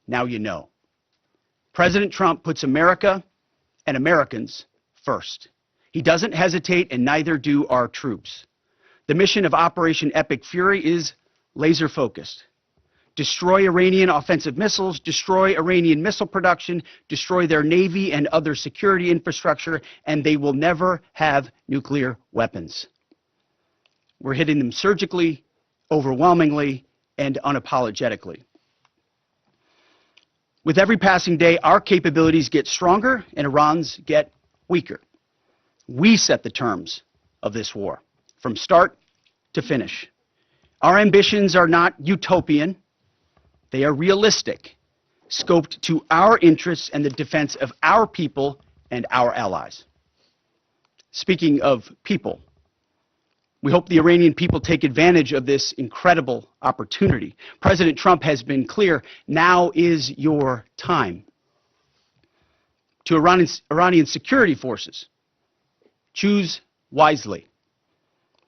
Now you know. President Trump puts America and Americans first. He doesn't hesitate, and neither do our troops. The mission of Operation Epic Fury is laser-focused. Destroy Iranian offensive missiles, destroy Iranian missile production, destroy their navy and other security infrastructure, and they will never have nuclear weapons. We're hitting them surgically, overwhelmingly, and unapologetically. With every passing day, our capabilities get stronger and Iran's get weaker. We set the terms of this war, from start to finish. Our ambitions are not utopian. They are realistic, scoped to our interests and the defense of our people and our allies. Speaking of people, we hope the Iranian people take advantage of this incredible opportunity. President Trump has been clear, now is your time. To Iranian security forces, choose wisely.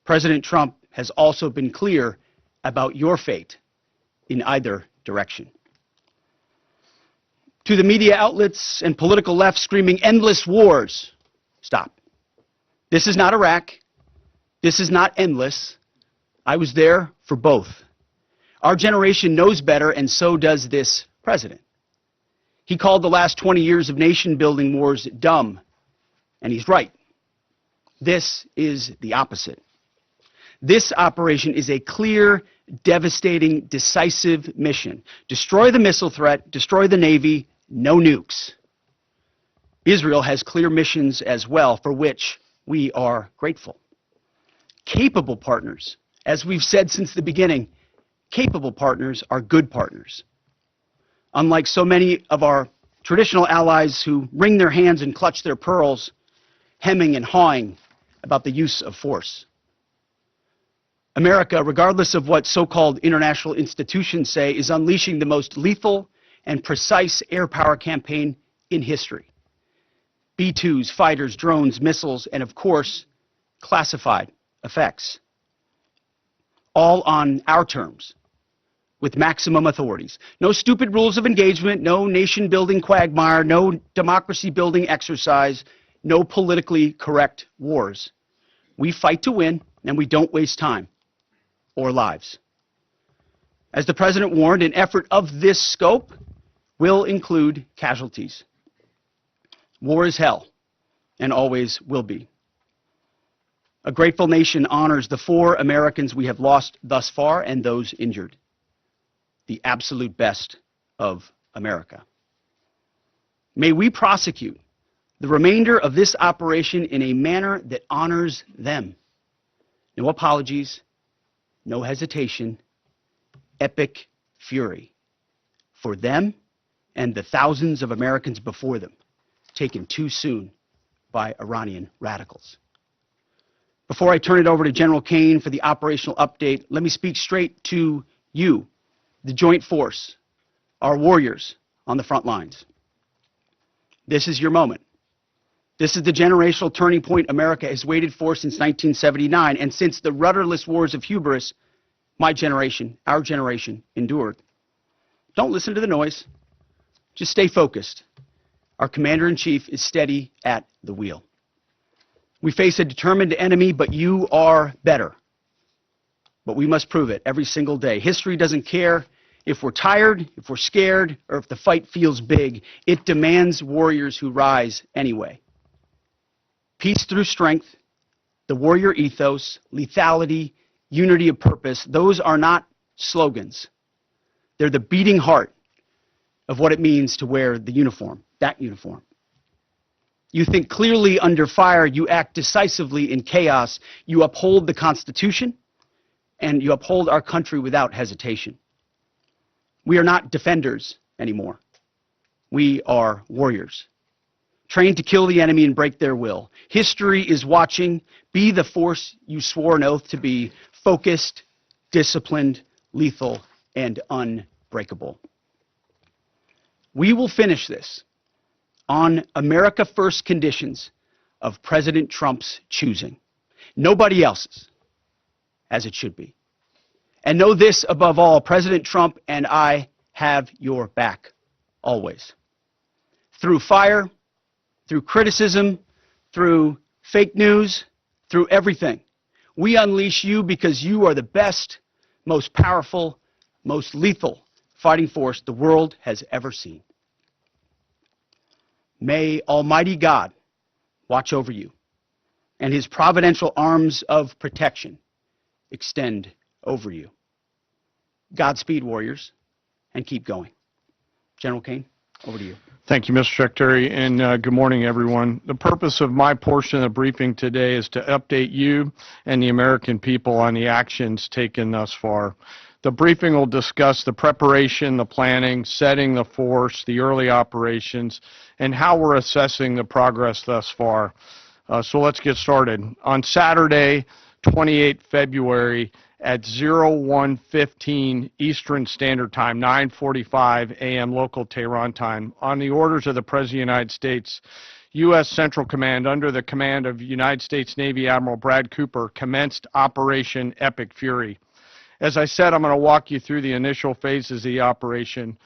President Trump has also been clear about your fate in either direction. To the media outlets and political left screaming endless wars, stop. This is not Iraq. This is not endless. I was there for both. Our generation knows better, and so does this president. He called the last 20 years of nation-building wars dumb, and he's right. This is the opposite. This operation is a clear, devastating, decisive mission. Destroy the missile threat, destroy the Navy, no nukes. Israel has clear missions as well, for which we are grateful. Capable partners, as we've said since the beginning, capable partners are good partners. Unlike so many of our traditional allies who wring their hands and clutch their pearls, hemming and hawing about the use of force. America, regardless of what so-called international institutions say, is unleashing the most lethal and precise air power campaign in history. B-2s, fighters, drones, missiles, and of course, classified effects. All on our terms, with maximum authorities. No stupid rules of engagement, no nation-building quagmire, no democracy-building exercise, no politically correct wars. We fight to win, and we don't waste time or lives. As the President warned, an effort of this scope will include casualties. War is hell, and always will be. A grateful nation honors the 4 Americans we have lost thus far and those injured. The absolute best of America. May we prosecute the remainder of this operation in a manner that honors them. No apologies, no hesitation, epic fury for them and the thousands of Americans before them, taken too soon by Iranian radicals. Before I turn it over to General Kane for the operational update, let me speak straight to you, the Joint Force, our warriors on the front lines. This is your moment. This is the generational turning point America has waited for since 1979, and since the rudderless wars of hubris my generation, our generation, endured. Don't listen to the noise. Just stay focused. Our Commander-in-Chief is steady at the wheel. We face a determined enemy, but you are better. But we must prove it every single day. History doesn't care if we're tired, if we're scared, or if the fight feels big. It demands warriors who rise anyway. Peace through strength, the warrior ethos, lethality, unity of purpose, those are not slogans. They're the beating heart of what it means to wear the uniform, that uniform. You think clearly under fire, you act decisively in chaos, you uphold the Constitution, and you uphold our country without hesitation. We are not defenders anymore. We are warriors, trained to kill the enemy and break their will. History is watching. Be the force you swore an oath to be, focused, disciplined, lethal, and unbreakable. We will finish this on America First conditions of President Trump's choosing. Nobody else's, as it should be. And know this above all, President Trump and I have your back always. Through fire, through criticism, through fake news, through everything, we unleash you because you are the best, most powerful, most lethal fighting force the world has ever seen. May Almighty God watch over you, and His providential arms of protection extend over you. Godspeed, warriors, and keep going. General Kane, over to you. Thank you, Mr. Secretary, and good morning, everyone. The purpose of my portion of the briefing today is to update you and the American people on the actions taken thus far. The briefing will discuss the preparation, the planning, setting the force, the early operations, and how we're assessing the progress thus far. So let's get started. On Saturday, 28 February, at 01:15 Eastern Standard Time, 9:45 a.m. local Tehran time, on the orders of the President of the United States, U.S. Central Command, under the command of United States Navy Admiral Brad Cooper, commenced Operation Epic Fury. As I said, I'm going to walk you through the initial phases of the operation,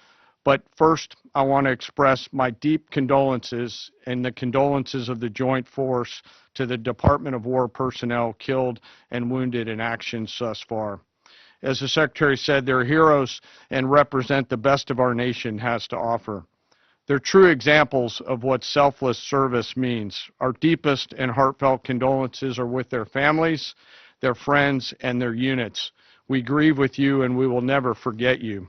but first I want to express my deep condolences and the condolences of the Joint Force to the Department of War personnel killed and wounded in actions thus far. As the Secretary said, they're heroes and represent the best of our nation has to offer. They're true examples of what selfless service means. Our deepest and heartfelt condolences are with their families, their friends, and their units. We grieve with you, and we will never forget you.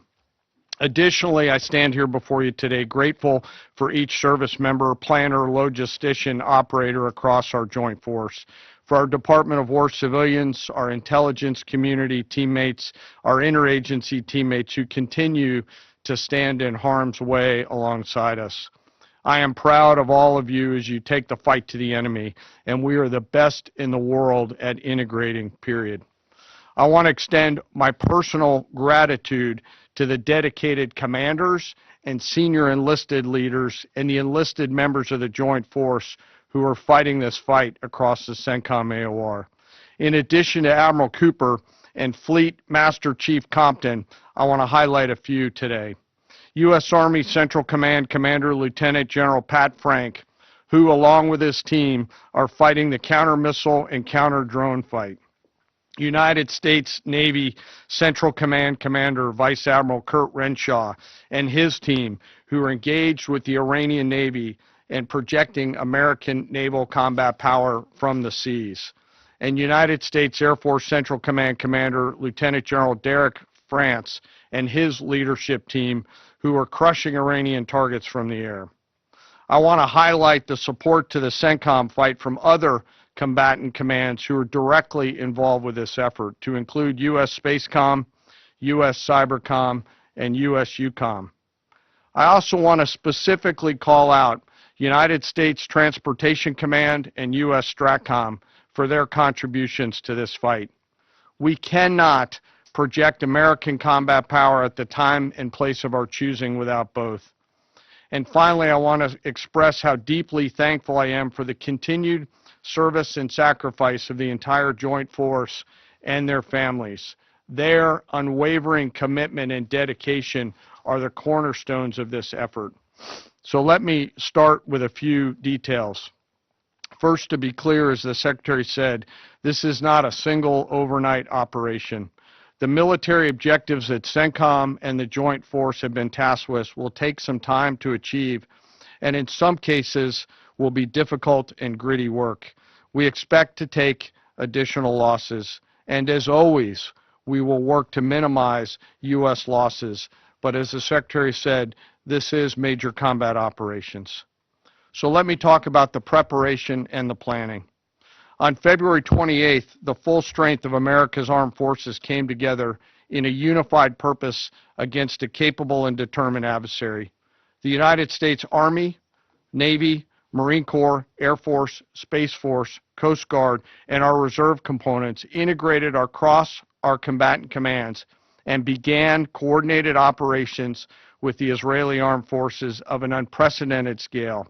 Additionally, I stand here before you today grateful for each service member, planner, logistician, operator across our joint force, for our Department of War civilians, our intelligence community teammates, our interagency teammates who continue to stand in harm's way alongside us. I am proud of all of you as you take the fight to the enemy, and we are the best in the world at integrating, period. I want to extend my personal gratitude to the dedicated commanders and senior enlisted leaders and the enlisted members of the Joint Force who are fighting this fight across the CENTCOM AOR. In addition to Admiral Cooper and Fleet Master Chief Compton, I want to highlight a few today. U.S. Army Central Command Commander Lieutenant General Pat Frank, who along with his team are fighting the counter-missile and counter-drone fight. United States Navy Central Command Commander Vice Admiral Kurt Renshaw and his team, who are engaged with the Iranian Navy and projecting American naval combat power from the seas. And United States Air Force Central Command Commander Lieutenant General Derek France and his leadership team, who are crushing Iranian targets from the air. I want to highlight the support to the CENTCOM fight from other combatant commands who are directly involved with this effort, to include U.S. Spacecom, U.S. Cybercom, and U.S. UCOM. I also want to specifically call out United States Transportation Command and U.S. STRATCOM for their contributions to this fight. We cannot project American combat power at the time and place of our choosing without both. And finally, I want to express how deeply thankful I am for the continued service and sacrifice of the entire Joint Force and their families. Their unwavering commitment and dedication are the cornerstones of this effort. So let me start with a few details. First, to be clear, as the Secretary said, this is not a single overnight operation. The military objectives that CENTCOM and the Joint Force have been tasked with will take some time to achieve, and in some cases will be difficult and gritty work. We expect to take additional losses, and as always, we will work to minimize U.S. losses. But as the Secretary said, this is major combat operations. So let me talk about the preparation and the planning. On February 28th, the full strength of America's armed forces came together in a unified purpose against a capable and determined adversary. The United States Army, Navy, Marine Corps, Air Force, Space Force, Coast Guard, and our reserve components integrated across our combatant commands and began coordinated operations with the Israeli armed forces of an unprecedented scale.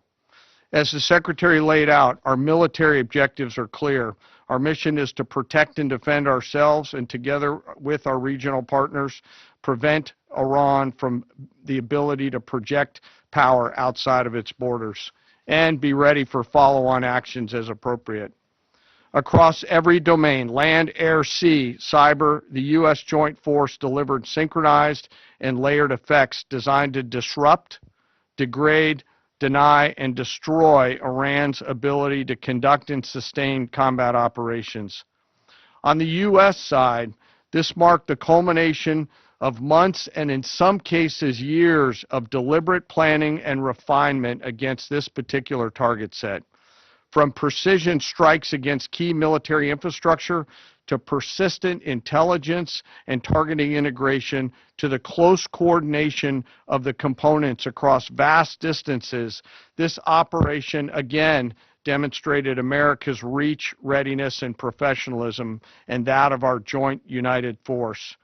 As the Secretary laid out, our military objectives are clear. Our mission is to protect and defend ourselves and, together with our regional partners, prevent Iran from the ability to project power outside of its borders, and be ready for follow-on actions as appropriate. Across every domain, land, air, sea, cyber, the U.S. Joint Force delivered synchronized and layered effects designed to disrupt, degrade, deny, and destroy Iran's ability to conduct and sustain combat operations. On the U.S. side, this marked the culmination of months and in some cases years of deliberate planning and refinement against this particular target set. From precision strikes against key military infrastructure to persistent intelligence and targeting integration to the close coordination of the components across vast distances, this operation again demonstrated America's reach, readiness, and professionalism, and that of our joint united force.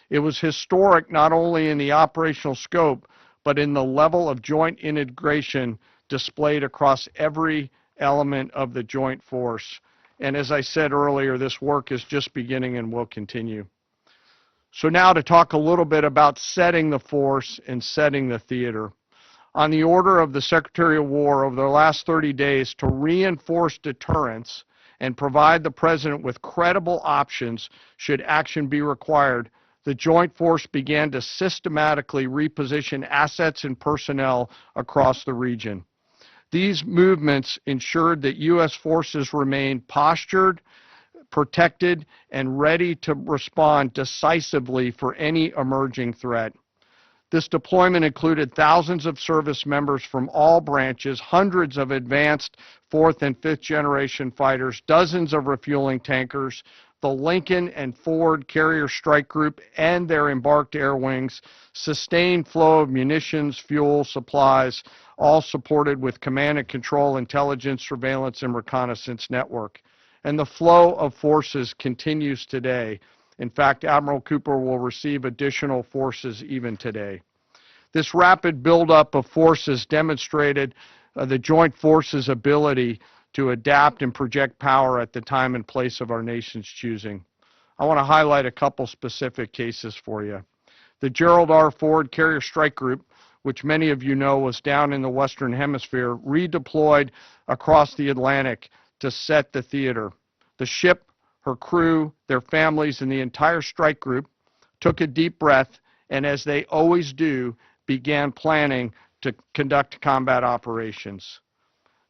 It was historic not only in the operational scope, but in the level of joint integration displayed across every element of the joint force. And as I said earlier, this work is just beginning and will continue. So now to talk a little bit about setting the force and setting the theater. On the order of the Secretary of War over the last 30 days to reinforce deterrence and provide the President with credible options should action be required, the Joint Force began to systematically reposition assets and personnel across the region. These movements ensured that U.S. forces remained postured, protected, and ready to respond decisively for any emerging threat. This deployment included thousands of service members from all branches, hundreds of advanced fourth and fifth generation fighters, dozens of refueling tankers, the Lincoln and Ford Carrier Strike Group and their embarked air wings, sustained flow of munitions, fuel, supplies, all supported with command and control, intelligence, surveillance, and reconnaissance network. And the flow of forces continues today. In fact, Admiral Cooper will receive additional forces even today. This rapid buildup of forces demonstrated the joint forces' ability to adapt and project power at the time and place of our nation's choosing. I want to highlight a couple specific cases for you. The Gerald R. Ford Carrier Strike Group, which many of you know was down in the Western Hemisphere, redeployed across the Atlantic to set the theater. The ship, her crew, their families, and the entire strike group took a deep breath and, as they always do, began planning to conduct combat operations.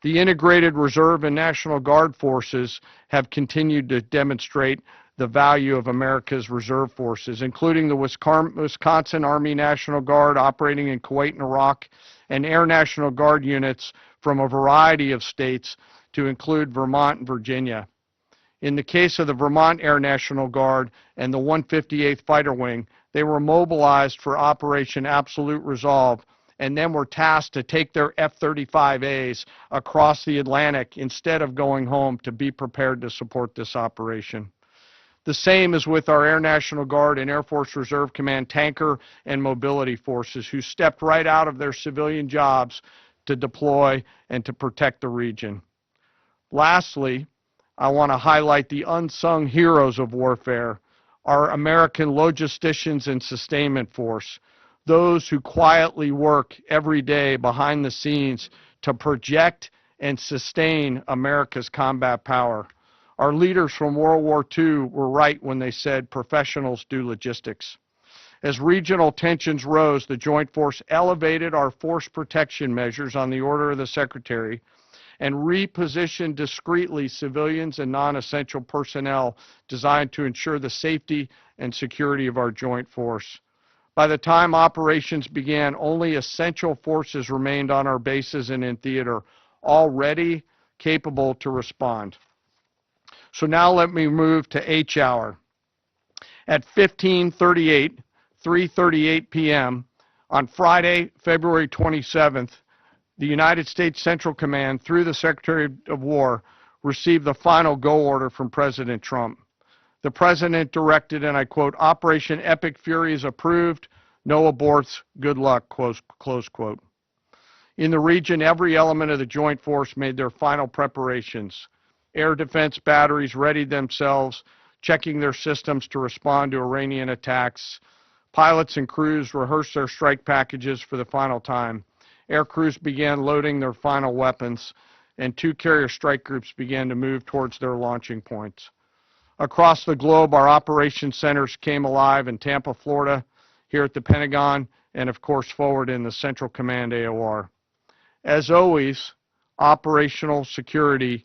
The integrated Reserve and National Guard forces have continued to demonstrate the value of America's reserve forces, including the Wisconsin Army National Guard operating in Kuwait and Iraq, and Air National Guard units from a variety of states to include Vermont and Virginia. In the case of the Vermont Air National Guard and the 158th Fighter Wing, they were mobilized for Operation Absolute Resolve and then were tasked to take their F-35As across the Atlantic instead of going home to be prepared to support this operation. The same is with our Air National Guard and Air Force Reserve Command tanker and mobility forces, who stepped right out of their civilian jobs to deploy and to protect the region. Lastly, I want to highlight the unsung heroes of warfare, our American logisticians and sustainment force, those who quietly work every day behind the scenes to project and sustain America's combat power. Our leaders from World War II were right when they said professionals do logistics. As regional tensions rose, the Joint Force elevated our force protection measures on the order of the Secretary and repositioned discreetly civilians and non-essential personnel designed to ensure the safety and security of our joint force. By the time operations began, only essential forces remained on our bases and in theater, all ready, capable to respond. So now let me move to H hour. At 3:38 p.m. on Friday, February 27th, the United States Central Command, through the Secretary of War, received the final go order from President Trump. The President directed, and I quote, "Operation Epic Fury is approved. No aborts. Good luck," close quote. In the region, every element of the Joint Force made their final preparations. Air defense batteries readied themselves, checking their systems to respond to Iranian attacks. Pilots and crews rehearsed their strike packages for the final time. Air crews began loading their final weapons, and two carrier strike groups began to move towards their launching points. Across the globe, our operations centers came alive in Tampa, Florida, here at the Pentagon, and of course forward in the Central Command AOR. As always, operational security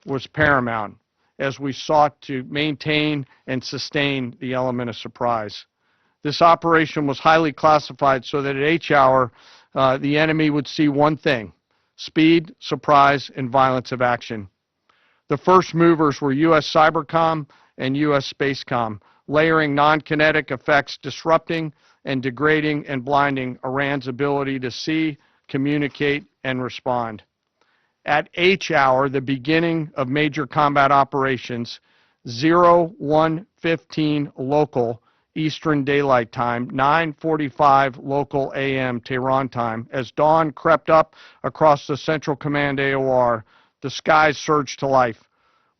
was paramount as we sought to maintain and sustain the element of surprise. This operation was highly classified so that at H hour, the enemy would see one thing: speed, surprise, and violence of action. The first movers were U.S. Cybercom and U.S. Spacecom, layering non-kinetic effects, disrupting and degrading and blinding Iran's ability to see, communicate, and respond. At H hour, the beginning of major combat operations, 01:15 local Eastern Daylight Time, 9:45 local AM Tehran time, as dawn crept up across the Central Command AOR, the skies surged to life.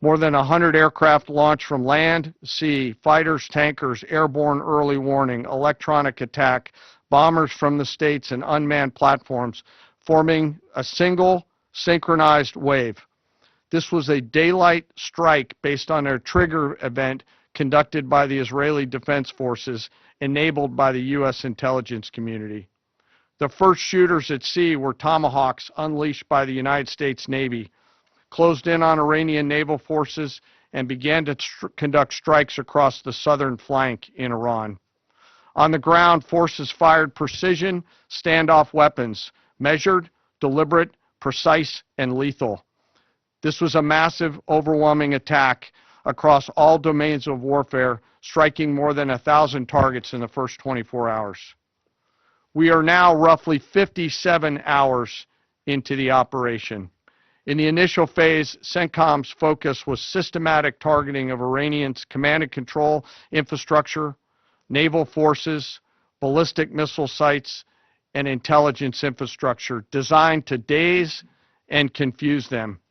More than 100 aircraft launched from land, sea, fighters, tankers, airborne early warning, electronic attack, bombers from the States, and unmanned platforms, forming a single synchronized wave. This was a daylight strike based on a trigger event conducted by the Israeli Defense Forces, enabled by the U.S. intelligence community. The first shooters at sea were Tomahawks unleashed by the United States Navy, closed in on Iranian naval forces, and began to conduct strikes across the southern flank in Iran. On the ground, forces fired precision standoff weapons, measured, deliberate, precise, and lethal. This was a massive, overwhelming attack across all domains of warfare, striking more than 1,000 targets in the first 24 hours. We are now roughly 57 hours into the operation. In the initial phase, CENTCOM's focus was systematic targeting of Iranian's command and control infrastructure, naval forces, ballistic missile sites, and intelligence infrastructure designed to daze and confuse them.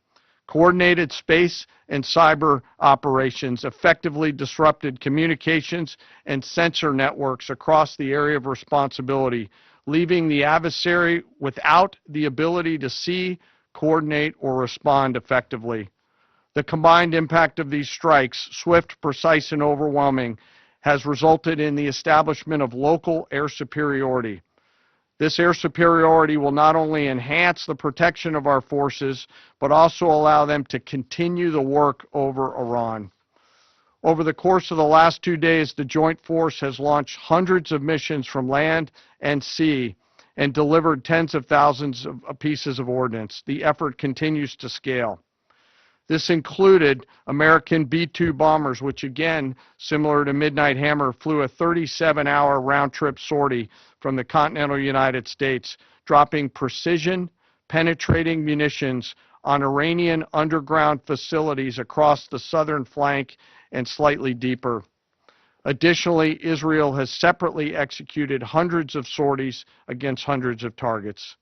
Coordinated space and cyber operations effectively disrupted communications and sensor networks across the area of responsibility, leaving the adversary without the ability to see, coordinate, or respond effectively. The combined impact of these strikes, swift, precise, and overwhelming, has resulted in the establishment of local air superiority. This air superiority will not only enhance the protection of our forces, but also allow them to continue the work over Iran. Over the course of the last 2 days, the Joint Force has launched hundreds of missions from land and sea and delivered tens of thousands of pieces of ordnance. The effort continues to scale. This included American B-2 bombers, which again, similar to Midnight Hammer, flew a 37-hour round-trip sortie from the continental United States, dropping precision, penetrating munitions on Iranian underground facilities across the southern flank and slightly deeper. Additionally, Israel has separately executed hundreds of sorties against hundreds of targets.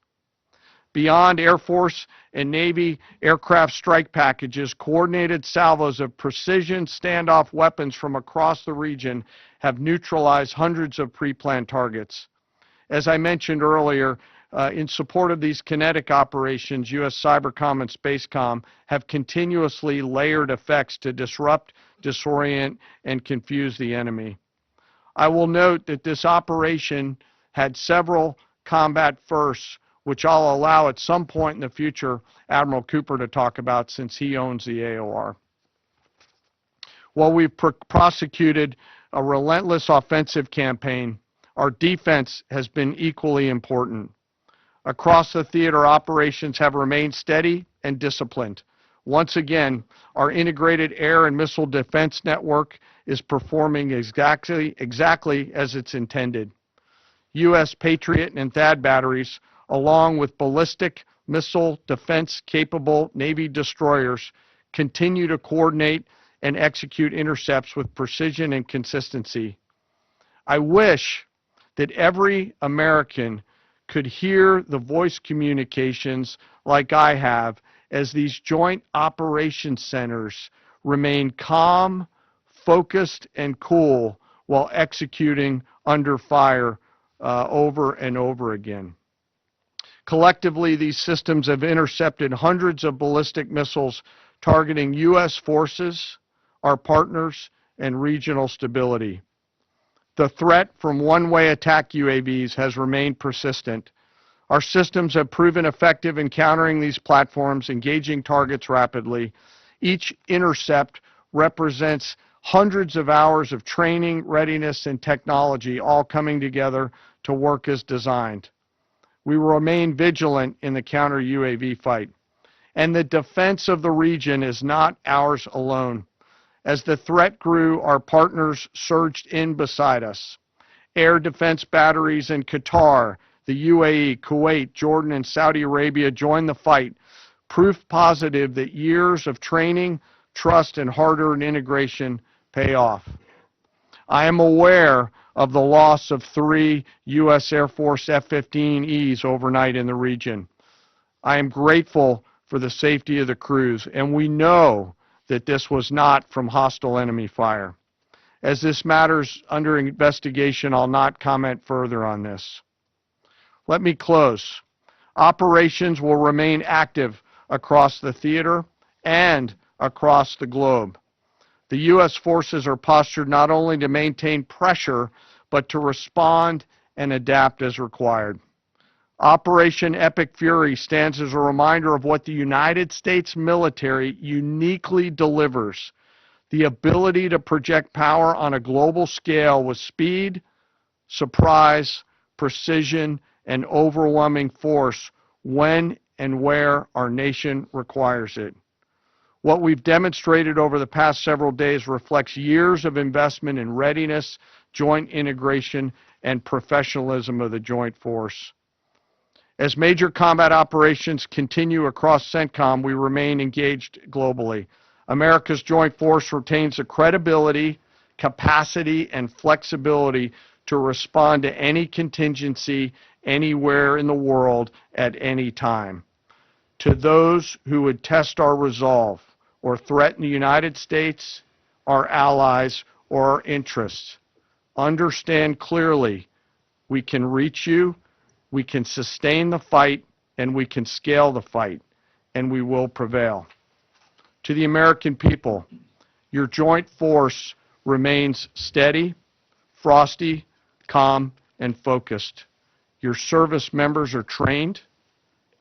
Beyond Air Force and Navy aircraft strike packages, coordinated salvos of precision standoff weapons from across the region have neutralized hundreds of pre-planned targets. As I mentioned earlier, in support of these kinetic operations, U.S. Cybercom and Spacecom have continuously layered effects to disrupt, disorient, and confuse the enemy. I will note that this operation had several combat firsts, which I'll allow at some point in the future Admiral Cooper to talk about, since he owns the AOR. While we've prosecuted a relentless offensive campaign, our defense has been equally important. Across the theater, operations have remained steady and disciplined. Once again, our integrated air and missile defense network is performing exactly as it's intended. U.S. Patriot and THAAD batteries, along with ballistic missile defense-capable Navy destroyers, continue to coordinate and execute intercepts with precision and consistency. I wish that every American could hear the voice communications like I have as these joint operations centers remain calm, focused, and cool while executing under fire over and over again. Collectively, these systems have intercepted hundreds of ballistic missiles targeting U.S. forces, our partners, and regional stability. The threat from one-way attack UAVs has remained persistent. Our systems have proven effective in countering these platforms, engaging targets rapidly. Each intercept represents hundreds of hours of training, readiness, and technology all coming together to work as designed. We will remain vigilant in the counter-UAV fight. And the defense of the region is not ours alone. As the threat grew, our partners surged in beside us. Air defense batteries in Qatar, the UAE, Kuwait, Jordan, and Saudi Arabia joined the fight, proof positive that years of training, trust, and hard-earned integration pay off. I am aware of the loss of 3 U.S. Air Force F-15Es overnight in the region. I am grateful for the safety of the crews, and we know that this was not from hostile enemy fire. As this matter's under investigation, I'll not comment further on this. Let me close. Operations will remain active across the theater and across the globe. The U.S. forces are postured not only to maintain pressure, but to respond and adapt as required. Operation Epic Fury stands as a reminder of what the United States military uniquely delivers: the ability to project power on a global scale with speed, surprise, precision, and overwhelming force when and where our nation requires it. What we've demonstrated over the past several days reflects years of investment in readiness, joint integration, and professionalism of the joint force. As major combat operations continue across CENTCOM, we remain engaged globally. America's joint force retains the credibility, capacity, and flexibility to respond to any contingency anywhere in the world at any time. To those who would test our resolve or threaten the United States, our allies, or our interests, understand clearly we can reach you, we can sustain the fight, and we can scale the fight, and we will prevail. To the American people, your joint force remains steady, frosty, calm, and focused. Your service members are trained,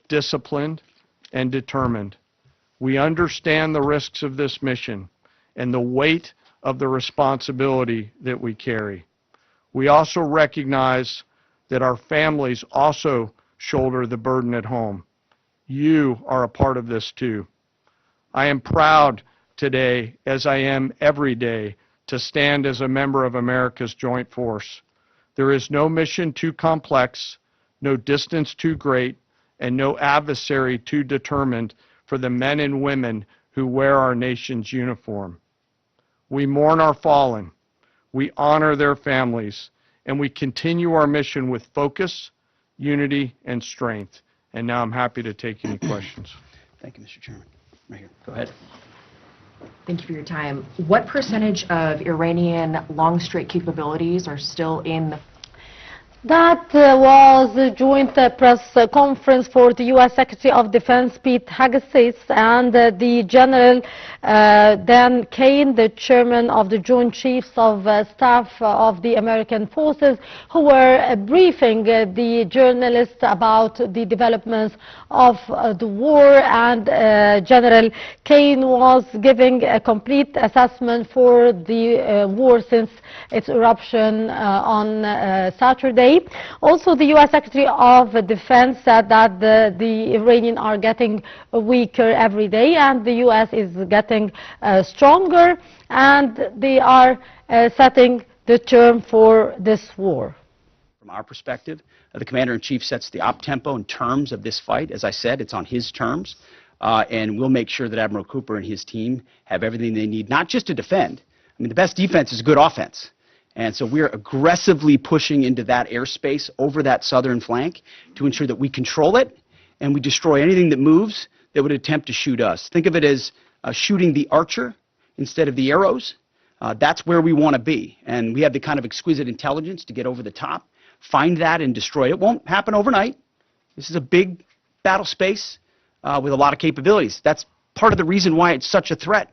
disciplined, and determined. We understand the risks of this mission and the weight of the responsibility that we carry. We also recognize that our families also shoulder the burden at home. You are a part of this too. I am proud today, as I am every day, to stand as a member of America's joint force. There is no mission too complex, no distance too great, and no adversary too determined for the men and women who wear our nation's uniform. We mourn our fallen, we honor their families, and we continue our mission with focus, unity, and strength. And now I'm happy to take any questions. Thank you, Mr. Chairman. Right here. Go ahead. Thank you for your time. What percentage of Iranian long-strike capabilities are still in the That was a joint press conference for the U.S. Secretary of Defense Pete Hegseth and the General Dan Kane, the chairman of the Joint Chiefs of Staff of the American Forces, who were briefing the journalists about the developments of the war. And General Kane was giving a complete assessment for the war since its eruption on Saturday. Also, the U.S. Secretary of Defense said that the Iranians are getting weaker every day and the U.S. is getting stronger, and they are setting the term for this war. From our perspective, the Commander-in-Chief sets the op-tempo and terms of this fight. As I said, it's on his terms, and we'll make sure that Admiral Cooper and his team have everything they need, not just to defend. I mean, the best defense is good offense. And so we're aggressively pushing into that airspace over that southern flank to ensure that we control it and we destroy anything that moves that would attempt to shoot us. Think of it as shooting the archer instead of the arrows. That's where we want to be. And we have the kind of exquisite intelligence to get over the top, find that and destroy it. It won't happen overnight. This is a big battle space with a lot of capabilities. That's part of the reason why it's such a threat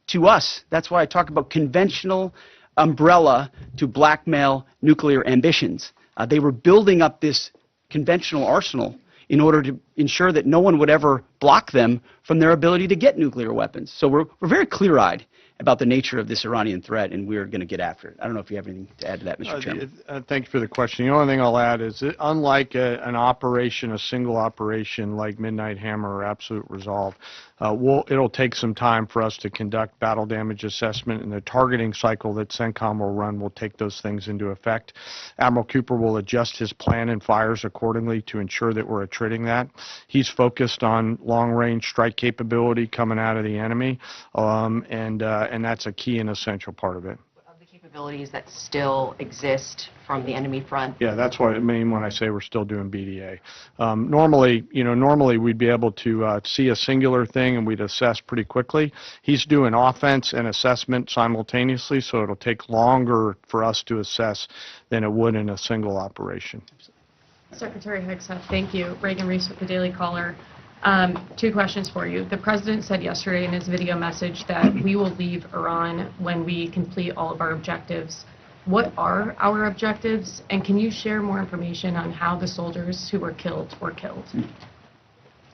to us. That's why I talk about conventional umbrella to blackmail nuclear ambitions. They were building up this conventional arsenal in order to ensure that no one would ever block them from their ability to get nuclear weapons. So we're very clear-eyed about the nature of this Iranian threat, and we're going to get after it. I don't know if you have anything to add to that, Mr. Chairman. Thank you for the question. The only thing I'll add is that unlike an operation, a single operation like Midnight Hammer or Absolute Resolve, it'll take some time for us to conduct battle damage assessment, and the targeting cycle that CENTCOM will run will take those things into effect. Admiral Cooper will adjust his plan and fires accordingly to ensure that we're attriting that. He's focused on long-range strike capability coming out of the enemy, and that's a key and essential part of it. Of the capabilities that still exist from the enemy front? Yeah, that's what I mean when I say we're still doing BDA. Normally we'd be able to see a singular thing and we'd assess pretty quickly. He's doing offense and assessment simultaneously, so it'll take longer for us to assess than it would in a single operation. Secretary Hegseth, thank you. Reagan Reese with the Daily Caller. Two questions for you. The President said yesterday in his video message that we will leave Iran when we complete all of our objectives. What are our objectives, and can you share more information on how the soldiers who were killed were killed?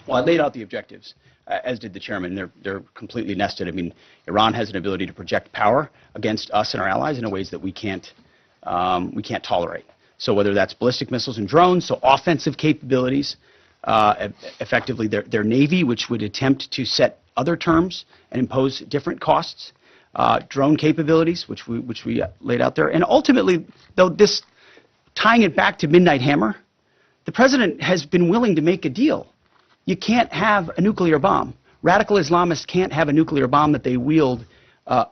Well, I laid out the objectives, as did the chairman. They're completely nested. I mean, Iran has an ability to project power against us and our allies in ways that we can't tolerate. So whether that's ballistic missiles and drones, so offensive capabilities, effectively their Navy, which would attempt to set other terms and impose different costs, drone capabilities, which we laid out there. And ultimately, though, this tying it back to Midnight Hammer, the President has been willing to make a deal. You can't have a nuclear bomb. Radical Islamists can't have a nuclear bomb that they wield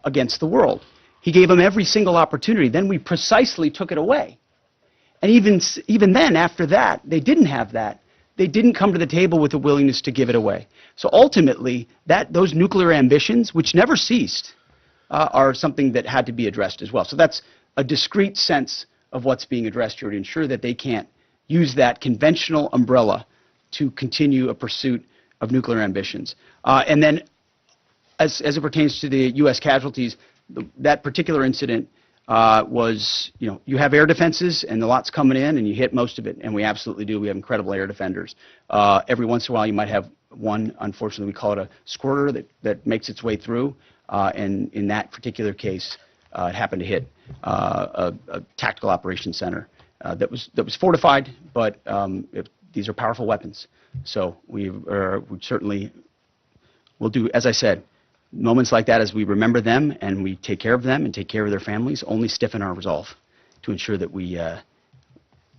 against the world. He gave them every single opportunity. Then we precisely took it away. And even then, after that, they didn't have that. They didn't come to the table with a willingness to give it away. So ultimately, those nuclear ambitions, which never ceased, are something that had to be addressed as well. So that's a discrete sense of what's being addressed here to ensure that they can't use that conventional umbrella to continue a pursuit of nuclear ambitions. And then, as it pertains to the U.S. casualties, that particular incident was, you have air defenses and the lot's coming in and you hit most of it, and we absolutely do. We have incredible air defenders. Every once in a while you might have one, unfortunately we call it a squirter, that makes its way through, and in that particular case it happened to hit a tactical operations center that was fortified, but these are powerful weapons. So we certainly will do, as I said, moments like that, as we remember them and we take care of them and take care of their families, only stiffen our resolve to ensure that we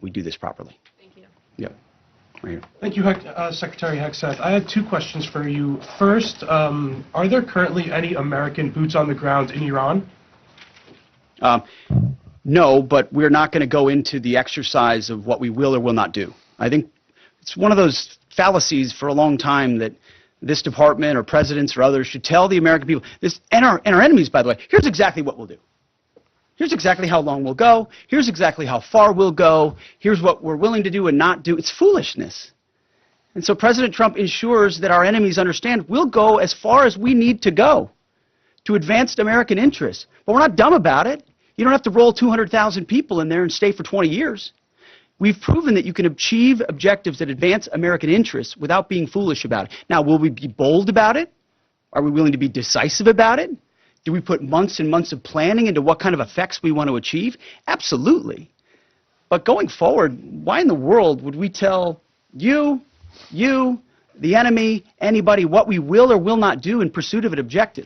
do this properly. Thank you. Yep. Right here. Thank you, Secretary Hegseth. I had two questions for you. First, are there currently any American boots on the ground in Iran? No, but we're not going to go into the exercise of what we will or will not do. I think it's one of those fallacies for a long time that this department or presidents or others should tell the American people, and our enemies, by the way, here's exactly what we'll do. Here's exactly how long we'll go. Here's exactly how far we'll go. Here's what we're willing to do and not do. It's foolishness. And so President Trump ensures that our enemies understand we'll go as far as we need to go to advance American interests. But we're not dumb about it. You don't have to roll 200,000 people in there and stay for 20 years. We've proven that you can achieve objectives that advance American interests without being foolish about it. Now, will we be bold about it? Are we willing to be decisive about it? Do we put months and months of planning into what kind of effects we want to achieve? Absolutely. But going forward, why in the world would we tell you, the enemy, anybody, what we will or will not do in pursuit of an objective?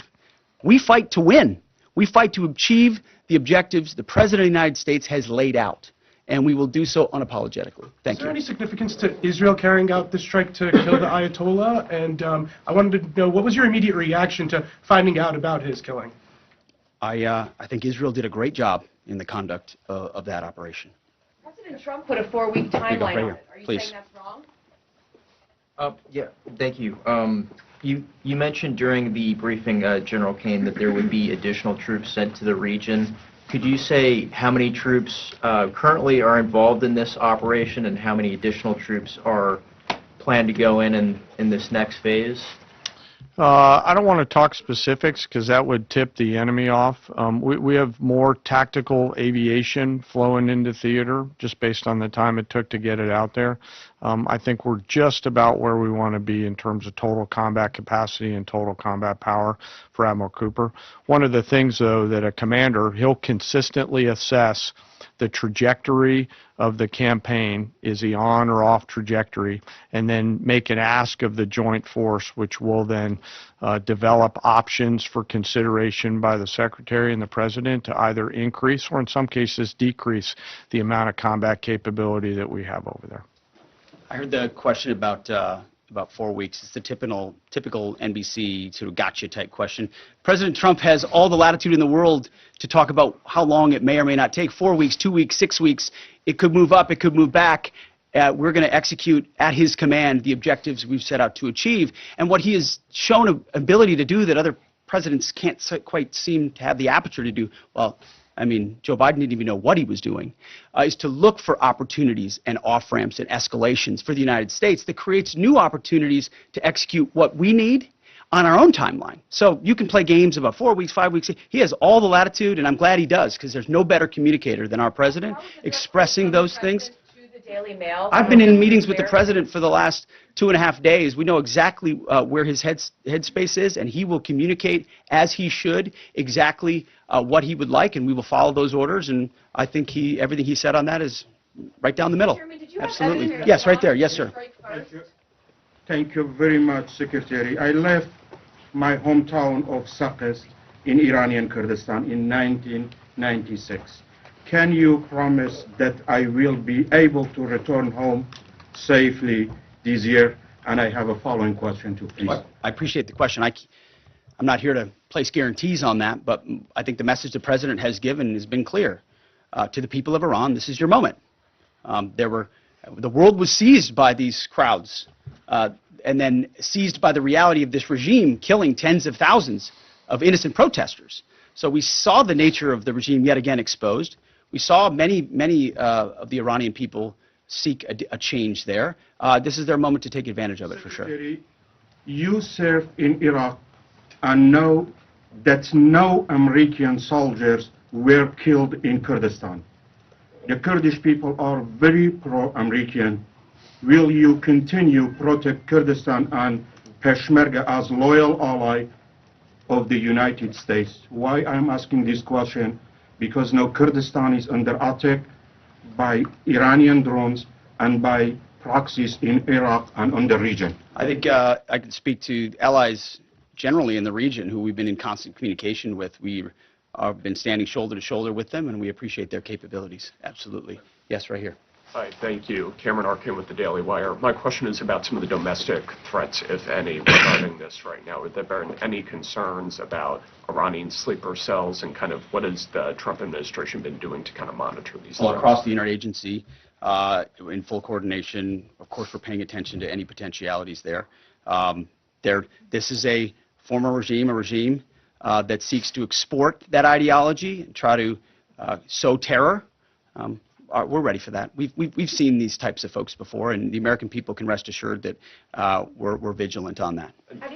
We fight to win. We fight to achieve the objectives the President of the United States has laid out. And we will do so unapologetically. Thank you. Is there any significance to Israel carrying out the strike to kill the Ayatollah? And I wanted to know, what was your immediate reaction to finding out about his killing? I think Israel did a great job in the conduct of that operation. President Trump put a 4-week timeline on it. Are you Please. saying that's wrong? Yeah, thank you. You mentioned during the briefing, General Kane, that there would be additional troops sent to the region. Could you say how many troops currently are involved in this operation and how many additional troops are planned to go in this next phase? I don't want to talk specifics because that would tip the enemy off. We have more tactical aviation flowing into theater just based on the time it took to get it out there. I think we're just about where we want to be in terms of total combat capacity and total combat power for Admiral Cooper. One of the things, though, that a commander, he'll consistently assess the trajectory of the campaign, is he on or off trajectory, and then make an ask of the joint force, which will then develop options for consideration by the Secretary and the President to either increase or in some cases decrease the amount of combat capability that we have over there. I heard the question about 4 weeks. It's the typical NBC sort of gotcha type question. President Trump has all the latitude in the world to talk about how long it may or may not take. 4 weeks, 2 weeks, 6 weeks. It could move up. It could move back. We're going to execute at his command the objectives we've set out to achieve. And what he has shown an ability to do that other presidents can't quite seem to have the aperture to do, well, I mean, Joe Biden didn't even know what he was doing, is to look for opportunities and off-ramps and escalations for the United States that creates new opportunities to execute what we need on our own timeline. So you can play games about 4 weeks, 5 weeks. He has all the latitude, and I'm glad he does, because there's no better communicator than our president expressing those things. Daily Mail. I've been in meetings with the president for the last 2.5 days. We know exactly where his headspace is, and he will communicate as he should exactly what he would like, and we will follow those orders. And I think everything he said on that is right down the middle. Chairman, did you Absolutely. have Yes, right there. Yes, sir. Thank you very much, Secretary. I left my hometown of Sakis in Iranian Kurdistan in 1996. Can you promise that I will be able to return home safely this year? And I have a following question too, please. Well, I appreciate the question. I'm not here to place guarantees on that, but I think the message the president has given has been clear to the people of Iran. This is your moment. The world was seized by these crowds, and then seized by the reality of this regime killing tens of thousands of innocent protesters. So we saw the nature of the regime yet again exposed. We saw many of the Iranian people seek a change there. This is their moment to take advantage of it, for sure. You served in Iraq and know that no American soldiers were killed in Kurdistan. The Kurdish people are very pro-American. Will you continue protect Kurdistan and Peshmerga as loyal ally of the United States? Why I'm asking this question? Because now Kurdistan is under attack by Iranian drones and by proxies in Iraq and on the region. I think I can speak to allies generally in the region who we've been in constant communication with. We have been standing shoulder to shoulder with them, and we appreciate their capabilities. Absolutely. Yes, right here. Hi, thank you. Cameron Arkin with the Daily Wire. My question is about some of the domestic threats, if any, regarding this right now. Have there been any concerns about Iranian sleeper cells, and kind of what has the Trump administration been doing to kind of monitor these All threats? across the interagency, in full coordination. Of course, we're paying attention to any potentialities there. This is a former regime, a regime that seeks to export that ideology and try to sow terror. We're ready for that. We've seen these types of folks before, and the American people can rest assured that we're vigilant on that.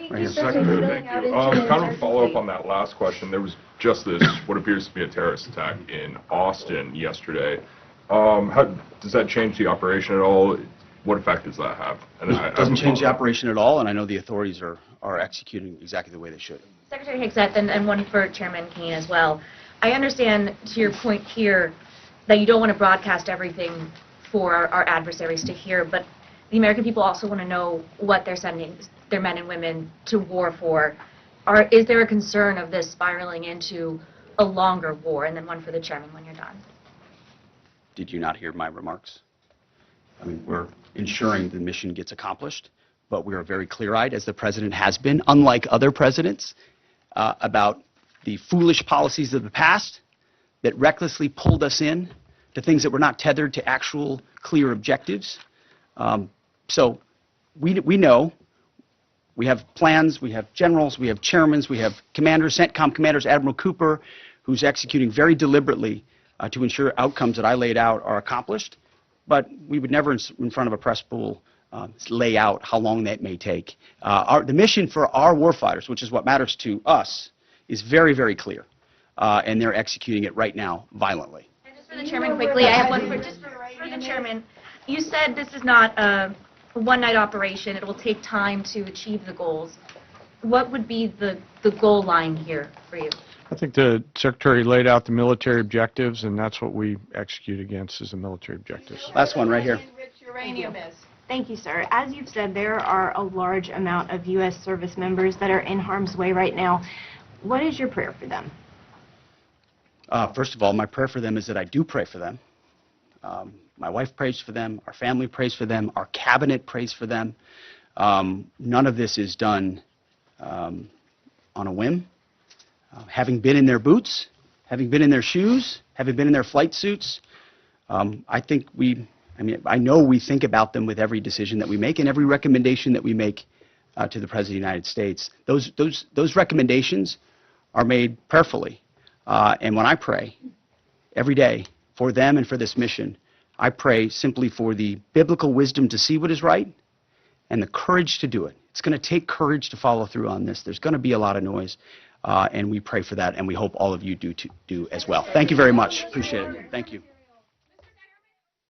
Right Secretary, thank you. Kind of a follow-up on that last question. There was just this, what appears to be a terrorist attack in Austin yesterday. How does that change the operation at all? What effect does that have? And It doesn't change the operation at all, and I know the authorities are executing exactly the way they should. Secretary Higseth, and one for Chairman Kane as well. I understand, to your point here, that you don't want to broadcast everything for our adversaries to hear, but the American people also want to know what they're sending their men and women to war for. Is there a concern of this spiraling into a longer war? And then one for the chairman when you're done. Did you not hear my remarks? I mean, we're ensuring the mission gets accomplished, but we are very clear-eyed, as the president has been, unlike other presidents, about the foolish policies of the past that recklessly pulled us in to things that were not tethered to actual clear objectives. So we know, we have plans, we have generals, we have chairmen, we have commanders, CENTCOM commanders, Admiral Cooper, who's executing very deliberately to ensure outcomes that I laid out are accomplished. But we would never, in front of a press pool, lay out how long that may take. The mission for our warfighters, which is what matters to us, is very, very clear, and they're executing it right now violently. And just for the chairman quickly, I have one for the chairman. You said this is not a one-night operation. It will take time to achieve the goals. What would be the goal line here for you? I think the Secretary laid out the military objectives, and that's what we execute against is the military objectives. Last one right here. Uranium is. Thank you, sir. As you've said, there are a large amount of U.S. service members that are in harm's way right now. What is your prayer for them? First of all, my prayer for them is that I do pray for them. My wife prays for them. Our family prays for them. Our cabinet prays for them. None of this is done on a whim. Having been in their boots, having been in their shoes, having been in their flight suits, I know we think about them with every decision that we make and every recommendation that we make to the President of the United States. Those recommendations are made prayerfully. And when I pray every day for them and for this mission, I pray simply for the biblical wisdom to see what is right and the courage to do it. It's going to take courage to follow through on this. There's going to be a lot of noise. And we pray for that, and we hope all of you do as well. Thank you very much. Appreciate it. Thank you.